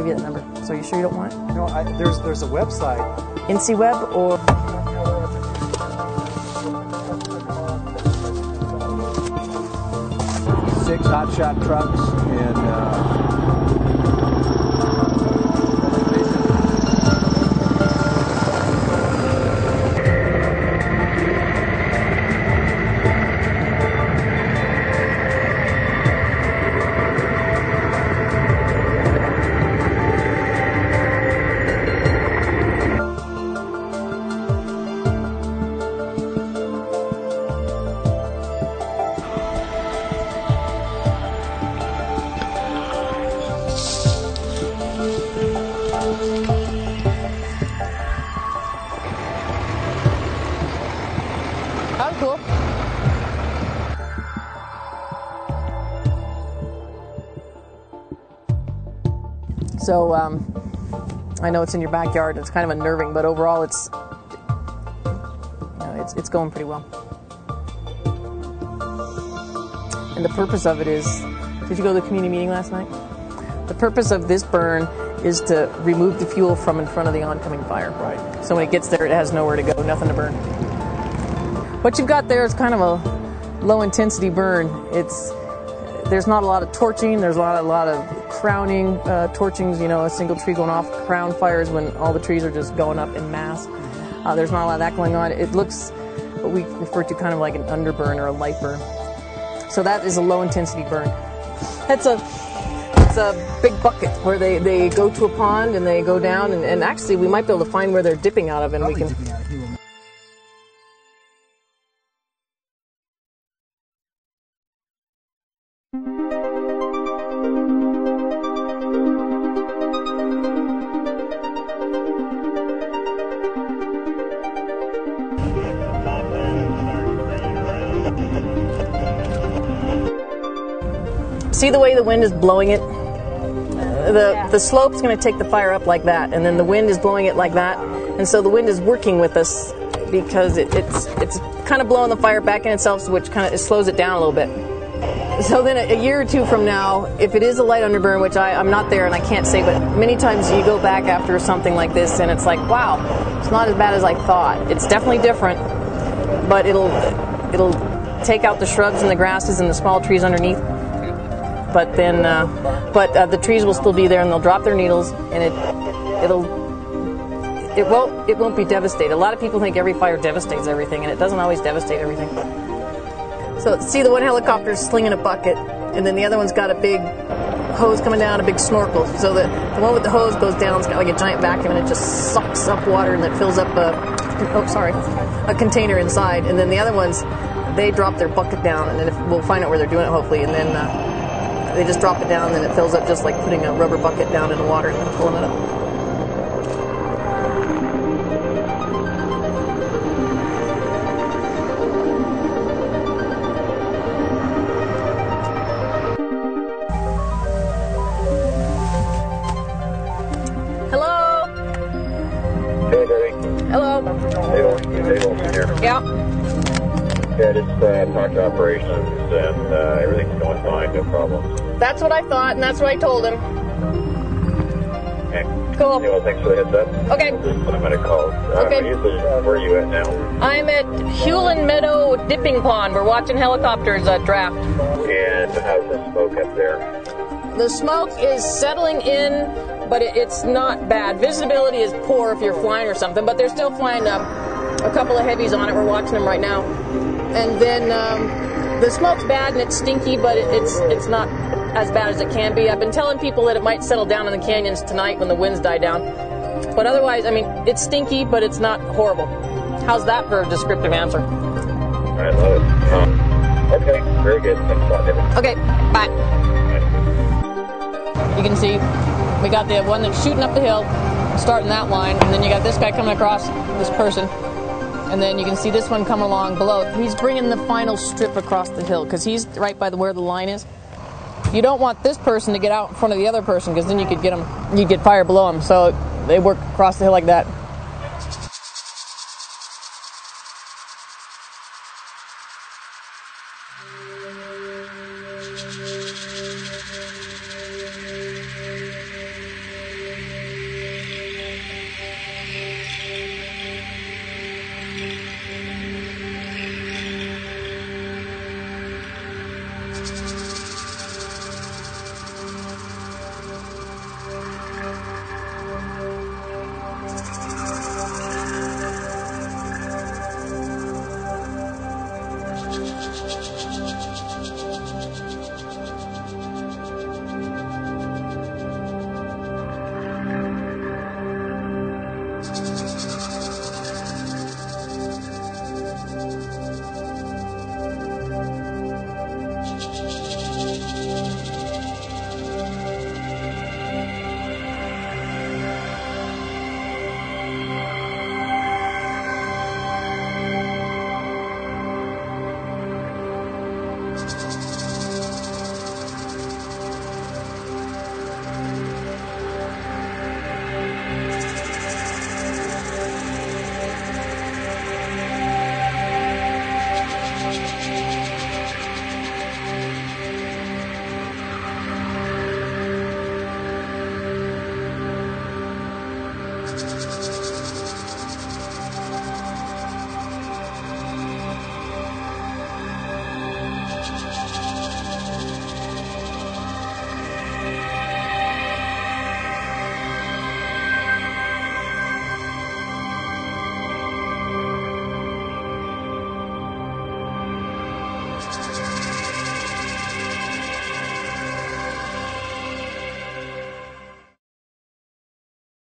give you that number. So you sure you don't want it? No, there's a website. InSeaWeb or... 6 hotshot trucks and That's cool. So, I know it's in your backyard. It's kind of unnerving, but overall, it's it's going pretty well. And the purpose of it is, did you go to the community meeting last night? The purpose of this burn is to remove the fuel from in front of the oncoming fire. Right. So when it gets there, it has nowhere to go, nothing to burn. What you've got there is kind of a low-intensity burn. There's not a lot of torching. There's a lot of crowning, torchings. You know, a single tree going off. Crown fires when all the trees are just going up in mass. There's not a lot of that going on. It looks what we refer to kind of like an underburn or a light burn. So that is a low-intensity burn. It's a big bucket where they go to a pond and they go down, and actually we might be able to find where they're dipping out of, and we can. See the way the wind is blowing it? The slope's going to take the fire up like that, and then the wind is blowing it like that, and so the wind is working with us because it's kind of blowing the fire back in itself, which kind of slows it down a little bit. So then a year or two from now, if it is a light underburn, which I'm not there and I can't say, but many times you go back after something like this and it's like, wow, it's not as bad as I thought. It's definitely different, but it'll take out the shrubs and the grasses and the small trees underneath. But then, the trees will still be there, and they'll drop their needles, and it won't be devastated. A lot of people think every fire devastates everything, and it doesn't always devastate everything. So see, the one helicopter is slinging a bucket, and then the other one's got a big hose coming down, a big snorkel. So the one with the hose goes down, it's got like a giant vacuum, and it just sucks up water, and it fills up a container inside. And then the other ones, they drop their bucket down, and then we'll find out where they're doing it hopefully, and then. They just drop it down, and then it fills up just like putting a rubber bucket down in the water and filling it up. Hello? Hey, Debbie. Hello? Hey, here. Yeah. Yeah, just talked to operations, and everything's going fine, no problem. That's what I thought, and that's what I told him. Okay. Cool. Well, thanks for the heads up. Okay. I'm going to call. Okay. Where are you at now? I'm at Hewlin Meadow Dipping Pond. We're watching helicopters draft. And how's the smoke up there? The smoke is settling in, but it's not bad. Visibility is poor if you're flying or something, but they're still flying a couple of heavies on it. We're watching them right now. And then the smoke's bad and it's stinky, but it's not as bad as it can be. I've been telling people that it might settle down in the canyons tonight when the winds die down. But otherwise, I mean, it's stinky, but it's not horrible. How's that for a descriptive answer? I love it. Okay, very good. Thanks a lot, David. Okay, bye. You can see we got the one that's shooting up the hill, starting that line, and then you got this guy coming across, this person. And then you can see this one come along below. He's bringing the final strip across the hill because he's right by where the line is. You don't want this person to get out in front of the other person because then you could get fire below him. So they work across the hill like that.